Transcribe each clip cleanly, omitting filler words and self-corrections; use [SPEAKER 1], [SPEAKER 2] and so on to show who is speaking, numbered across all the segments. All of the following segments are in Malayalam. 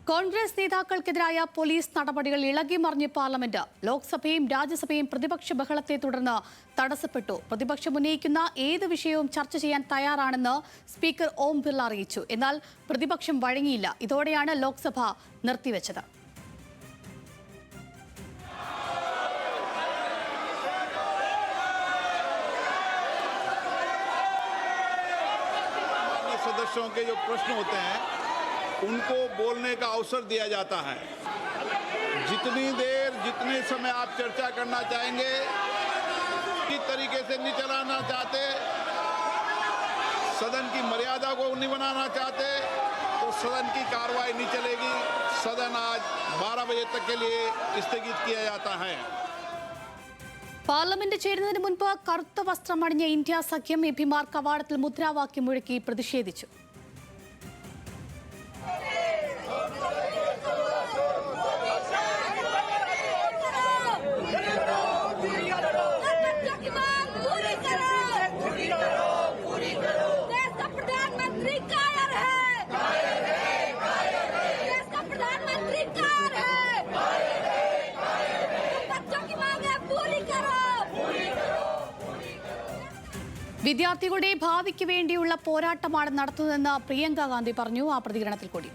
[SPEAKER 1] കോൺഗ്രസ് നേതാക്കൾക്കെതിരായ പോലീസ് നടപടികൾ ഇളകിമറിഞ്ഞ് പാർലമെന്റ്. ലോക്സഭയും രാജ്യസഭയും പ്രതിപക്ഷ ബഹളത്തെ തുടർന്ന് തടസ്സപ്പെട്ടു. പ്രതിപക്ഷം ഉന്നയിക്കുന്ന ഏത് വിഷയവും ചർച്ച ചെയ്യാൻ തയ്യാറാണെന്ന് സ്പീക്കർ ഓം ബിർള അറിയിച്ചു. എന്നാൽ പ്രതിപക്ഷം വഴങ്ങിയില്ല. ഇതോടെയാണ് ലോക്സഭ നിർത്തിവെച്ചത്.
[SPEAKER 2] सदस्यों के जो प्रश्न होते हैं उनको बोलने का अवसर दिया जाता है। जितनी देर जितने समय आप चर्चा करना चाहेंगे, किस तरीके से नहीं चलाना चाहते, सदन की मर्यादा को नहीं बनाना चाहते, तो सदन की कार्रवाई नहीं चलेगी। सदन आज 12 बजे तक के लिए स्थगित किया जाता है।
[SPEAKER 1] പാർലമെന്റ് ചേരുന്നതിന് മുൻപ് കറുത്ത വസ്ത്രമണിഞ്ഞ ഇന്ത്യ സഖ്യം എംപിമാർ കവാടത്തിൽ മുദ്രാവാക്യം മുഴക്കി പ്രതിഷേധിച്ചു. വിദ്യാർത്ഥികളുടെ ഭാവിക്ക് വേണ്ടിയുള്ള പോരാട്ടമാണ് നടത്തുന്നതെന്ന് പ്രിയങ്ക ഗാന്ധി പറഞ്ഞു. ആ പ്രതികരണത്തിൽ കൂടി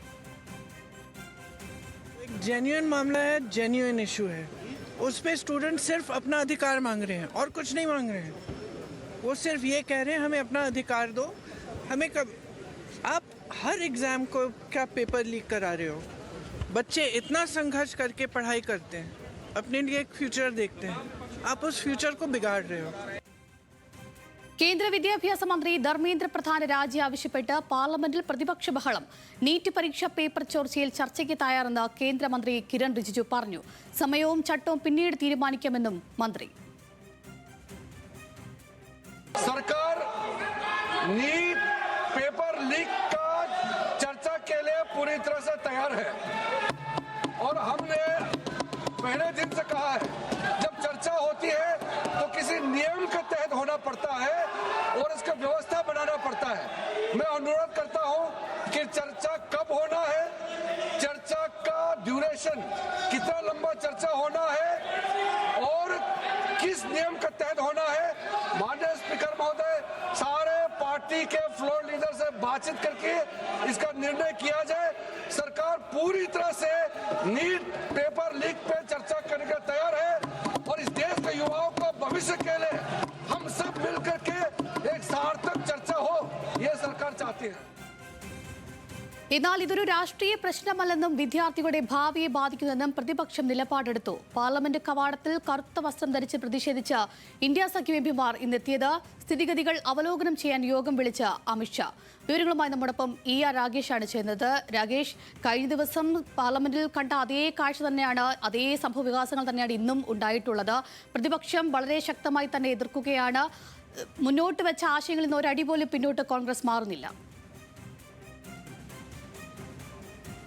[SPEAKER 3] जेन्युइन मामला है, जेन्युइन इशू है। उसमें स्टूडेंट सिर्फ अपना अधिकार मांग रहे हैं और कुछ नहीं मांग रहे हैं। वो सिर्फ ये कह रहे हैं हमें अपना अधिकार दो। हमें आप हर एग्ज़ाम को क्या पेपर लीक करा रहे हो? बच्चे इतना संघर्ष करके पढ़ाई करते हैं, अपने लिए एक फ्यूचर देखते हैं, आप उस फ्यूचर को बिगाड़ रहे हो।
[SPEAKER 1] കേന്ദ്ര വിദ്യാഭ്യാസ മന്ത്രി ധർമ്മേന്ദ്ര പ്രധാൻ രാജി ആവശ്യപ്പെട്ട് പാർലമെന്റിൽ പ്രതിപക്ഷ ബഹളം. നീറ്റ് പരീക്ഷ പേപ്പർ ചോർച്ചയിൽ ചർച്ചയ്ക്ക് തയ്യാറെന്ന് കേന്ദ്രമന്ത്രി കിരൺ റിജിജു പറഞ്ഞു. സമയവും ചട്ടവും പിന്നീട് തീരുമാനിക്കാമെന്നും മന്ത്രി.
[SPEAKER 4] सरकार नीट पेपर लीक का चर्चा के लिए पूरी तरह से तैयार है और हमने पहले दिन से कहा है जब चर्चा होती है तो किसी नियम के तहत होना पड़ता है और इसका व्यवस्था बनाना पड़ता है। मैं अनुरोध करता हूं कि चर्चा कब होना है, चर्चा का ड्यूरेशन कितना लंबा चर्चा होना है और किस नियम के तहत होना है। माननीय स्पीकर महोदय, सारे पार्टी के फ्लोर लीडर से बातचीत करके इसका निर्णय किया जाए। सरकार पूरी तरह से नीट पेपर लीक पे चर्चा करने के तैयार है और इस देश के युवाओं का भविष्य के लिए हम सब मिलकर के एक सार्थक चर्चा हो, ये सरकार चाहती है।
[SPEAKER 1] എന്നാൽ ഇതൊരു രാഷ്ട്രീയ പ്രശ്നമല്ലെന്നും വിദ്യാർത്ഥികളുടെ ഭാവിയെ ബാധിക്കുന്നെന്നും പ്രതിപക്ഷം നിലപാടെടുത്തു. പാർലമെന്റ് കവാടത്തിൽ കറുത്ത വസ്ത്രം ധരിച്ച് പ്രതിഷേധിച്ച് ഇന്ത്യ സഖ്യം എംപിമാർ ഇന്നെത്തിയത്. സ്ഥിതിഗതികൾ അവലോകനം ചെയ്യാൻ യോഗം വിളിച്ച അമിത്ഷാ. വിവരങ്ങളുമായി നമ്മോടൊപ്പം ER രാഗേഷാണ് ചെയ്യുന്നത്. രാഗേഷ്, കഴിഞ്ഞ ദിവസം പാർലമെന്റിൽ കണ്ട അതേ കാഴ്ച തന്നെയാണ്, അതേ സംഭവ വികാസങ്ങൾ തന്നെയാണ് ഇന്നും ഉണ്ടായിട്ടുള്ളത്. പ്രതിപക്ഷം വളരെ ശക്തമായി തന്നെ എതിർക്കുകയാണ്. മുന്നോട്ട് വെച്ച ആശയങ്ങളിൽ നിന്ന് ഒരടി പോലും പിന്നോട്ട് കോൺഗ്രസ് മാറുന്നില്ല.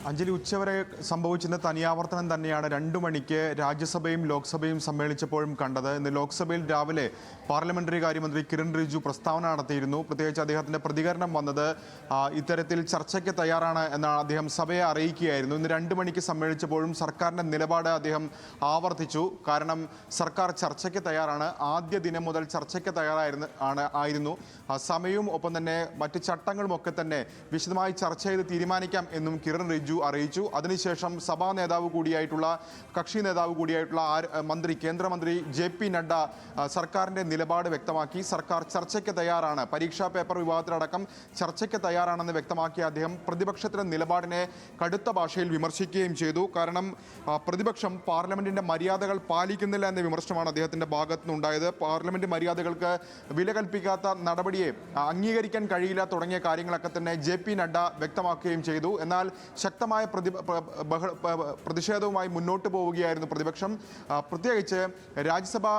[SPEAKER 5] അഞ്ജലി, ഉച്ചവരെ സംഭവിച്ചിരുന്ന തനിയാവർത്തനം തന്നെയാണ് 2 മണിക്ക് രാജ്യസഭയും ലോക്സഭയും സമ്മേളിച്ചപ്പോഴും കണ്ടത്. ഇന്ന് ലോക്സഭയിൽ രാവിലെ പാർലമെന്ററി കാര്യമന്ത്രി കിരൺ റിജിജു പ്രസ്താവന നടത്തിയിരുന്നു. പ്രത്യേകിച്ച് അദ്ദേഹത്തിന്റെ പ്രതികരണം വന്നത് ഇത്തരത്തിൽ ചർച്ചയ്ക്ക് തയ്യാറാണ് എന്നാണ് അദ്ദേഹം സഭയെ അറിയിക്കുകയായിരുന്നു. ഇന്ന് 2 മണിക്ക് സമ്മേളിച്ചപ്പോഴും സർക്കാരിന്റെ നിലപാട് അദ്ദേഹം ആവർത്തിച്ചു. കാരണം സർക്കാർ ചർച്ചയ്ക്ക് തയ്യാറാണ്, ആദ്യ ദിനം മുതൽ ചർച്ചയ്ക്ക് ആയിരുന്നു. സമയവും ഒപ്പം തന്നെ മറ്റ് ചട്ടങ്ങളും ഒക്കെ തന്നെ വിശദമായി ചർച്ച ചെയ്ത് തീരുമാനിക്കാം എന്നും കിരൺ റിജിജു അറിയിച്ചു. അതിനുശേഷം സഭാ നേതാവ് കൂടിയായിട്ടുള്ള കക്ഷി നേതാവ് കൂടിയായിട്ടുള്ള കേന്ദ്രമന്ത്രി JP നഡ്ഡ സർക്കാരിന്റെ നിലപാട് വ്യക്തമാക്കി. സർക്കാർ ചർച്ചയ്ക്ക് തയ്യാറാണ്, പരീക്ഷാ പേപ്പർ വിവാദത്തിലടക്കം ചർച്ചയ്ക്ക് തയ്യാറാണെന്ന് വ്യക്തമാക്കിയ അദ്ദേഹം പ്രതിപക്ഷത്തിന്റെ നിലപാടിനെ കടുത്ത ഭാഷയിൽ വിമർശിക്കുകയും ചെയ്തു. കാരണം പ്രതിപക്ഷം പാർലമെന്റിന്റെ മര്യാദകൾ പാലിക്കുന്നില്ല എന്ന വിമർശനമാണ് അദ്ദേഹത്തിന്റെ ഭാഗത്തുനിന്നുണ്ടായത്. പാർലമെന്റ് മര്യാദകൾക്ക് വില കൽപ്പിക്കാത്ത നടപടിയെ അംഗീകരിക്കാൻ കഴിയില്ല തുടങ്ങിയ കാര്യങ്ങളൊക്കെ തന്നെ JP നഡ്ഡ വ്യക്തമാക്കുകയും ചെയ്തു. എന്നാൽ ശക്തമായ പ്രതിഷേധവുമായി മുന്നോട്ട് പോവുകയായിരുന്നു പ്രതിപക്ഷം. പ്രത്യേകിച്ച് രാജ്യസഭാ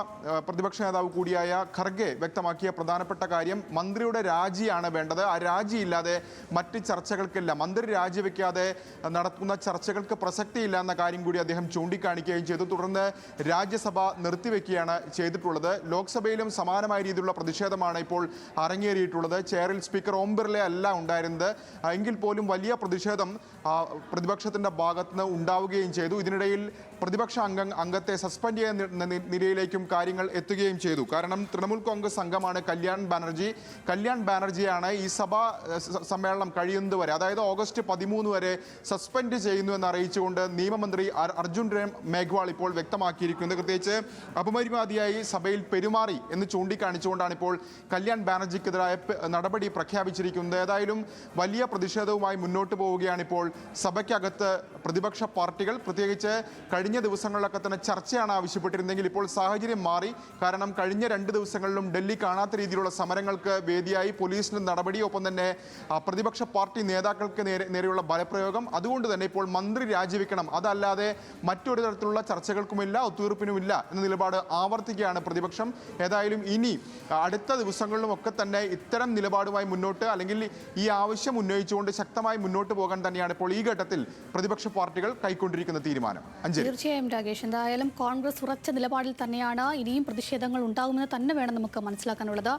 [SPEAKER 5] പ്രതിപക്ഷ നേതാവ് കൂടിയായ ഖർഗെ വ്യക്തമാക്കിയ പ്രധാനപ്പെട്ട കാര്യം മന്ത്രിയുടെ രാജിയാണ് വേണ്ടത്. ആ രാജിയില്ലാതെ മറ്റ് ചർച്ചകൾക്കില്ല, മന്ത്രി രാജിവെക്കാതെ നടത്തുന്ന ചർച്ചകൾക്ക് പ്രസക്തിയില്ല എന്ന കാര്യം കൂടി അദ്ദേഹം ചൂണ്ടിക്കാണിക്കുകയും ചെയ്തു. തുടർന്ന് രാജ്യസഭ നിർത്തിവെക്കുകയാണ് ചെയ്തിട്ടുള്ളത്. ലോക്സഭയിലും സമാനമായ രീതിയിലുള്ള പ്രതിഷേധമാണ് ഇപ്പോൾ അരങ്ങേറിയിട്ടുള്ളത്. ചെയറിൽ സ്പീക്കർ ഓം ബിർള അല്ല ഉണ്ടായിരുന്നത്. എങ്കിൽ പോലും വലിയ പ്രതിഷേധം പ്രതിപക്ഷത്തിന്റെ ഭാഗത്തുനിന്ന് ഉണ്ടാവുകയും ചെയ്തു. ഇതിനിടയിൽ പ്രതിപക്ഷ അംഗത്തെ സസ്പെൻഡ് ചെയ്യുന്ന നിലയിലേക്കും കാര്യങ്ങൾ എത്തുകയും ചെയ്തു. കാരണം തൃണമൂൽ കോൺഗ്രസ് അംഗമാണ് കല്യാൺ ബാനർജിയാണ് ഈ സഭാ സമ്മേളനം കഴിയുന്നതുവരെ, അതായത് ഓഗസ്റ്റ് 13 വരെ സസ്പെൻഡ് ചെയ്യുന്നു എന്ന് അറിയിച്ചുകൊണ്ട് നിയമമന്ത്രി അർജുൻ രാം മേഘ്വാൾ ഇപ്പോൾ വ്യക്തമാക്കിയിരിക്കുന്നത്. പ്രത്യേകിച്ച് അപമര്യാദയായി സഭയിൽ പെരുമാറി എന്ന് ചൂണ്ടിക്കാണിച്ചുകൊണ്ടാണ് ഇപ്പോൾ കല്യാൺ ബാനർജിക്കെതിരായ നടപടി പ്രഖ്യാപിച്ചിരിക്കുന്നത്. ഏതായാലും വലിയ പ്രതിഷേധവുമായി മുന്നോട്ട് പോവുകയാണ് ഇപ്പോൾ സഭയ്ക്കകത്ത് പ്രതിപക്ഷ പാർട്ടികൾ. പ്രത്യേകിച്ച് കഴിഞ്ഞ ദിവസങ്ങളിലൊക്കെ തന്നെ ചർച്ചയാണ് ആവശ്യപ്പെട്ടിരുന്നെങ്കിൽ ഇപ്പോൾ സാഹചര്യം മാറി. കാരണം കഴിഞ്ഞ 2 ദിവസങ്ങളിലും ഡൽഹി കാണാത്ത രീതിയിലുള്ള സമരങ്ങൾക്ക് വേദിയായി പോലീസിന്റെ നടപടി, ഒപ്പം തന്നെ പ്രതിപക്ഷ പാർട്ടി നേതാക്കൾക്ക് നേരെയുള്ള ബലപ്രയോഗം. അതുകൊണ്ട് തന്നെ ഇപ്പോൾ മന്ത്രി രാജിവെക്കണം, അതല്ലാതെ മറ്റൊരു തരത്തിലുള്ള ചർച്ചകൾക്കുമില്ല, ഒത്തുതീർപ്പിനുമില്ല എന്ന നിലപാട് ആവർത്തിക്കുകയാണ് പ്രതിപക്ഷം. ഏതായാലും ഇനി അടുത്ത ദിവസങ്ങളിലും ഒക്കെ തന്നെ ഇത്തരം നിലപാടുമായി മുന്നോട്ട്, അല്ലെങ്കിൽ ഈ ആവശ്യം ഉന്നയിച്ചുകൊണ്ട് ശക്തമായി മുന്നോട്ട് പോകാൻ തന്നെയാണ് ഇപ്പോൾ ഈ ഘട്ടത്തിൽ പ്രതിപക്ഷ പാർട്ടികൾ കൈക്കൊണ്ടിരിക്കുന്ന തീരുമാനം.
[SPEAKER 1] തീർച്ചയായും രാകേഷ്, എന്തായാലും കോൺഗ്രസ് ഉറച്ച നിലപാടിൽ തന്നെയാണ്. ഇനിയും പ്രതിഷേധങ്ങൾ ഉണ്ടാകുമെന്ന് തന്നെ വേണം നമുക്ക് മനസ്സിലാക്കാനുള്ളത്.